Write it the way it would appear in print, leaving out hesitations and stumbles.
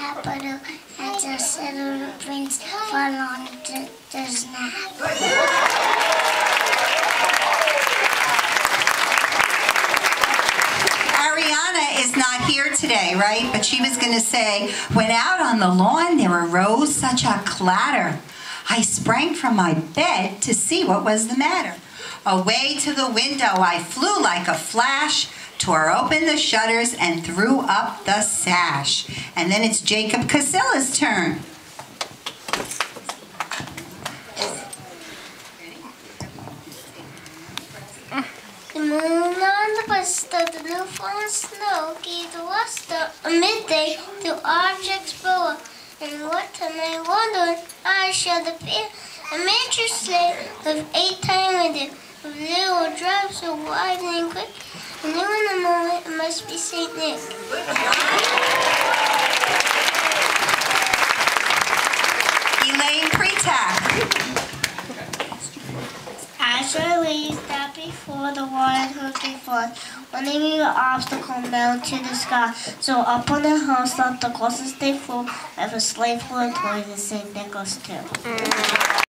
capital and the little prince fell on the snap. Ariana is not here today, right? But she was going to say, when out on the lawn there arose such a clatter. I sprang from my bed to see what was the matter. Away to the window I flew like a flash, tore open the shutters and threw up the sash. And then it's Jacob Casilla's turn. The moon on the buster, the roof on the snow, gave the luster a midday to objects below. And what time I wondered, I shall appear a miniature sleigh with 8 tiny windows, with little drops so wide and quick. I knew in a moment it must be St. Nick. Elaine Pretak. I shall leave that before the wide hooking flood, running the obstacle down to the sky. So up on the hillside the closest they flew, with a sleigh full of toys and St. Nicholas too.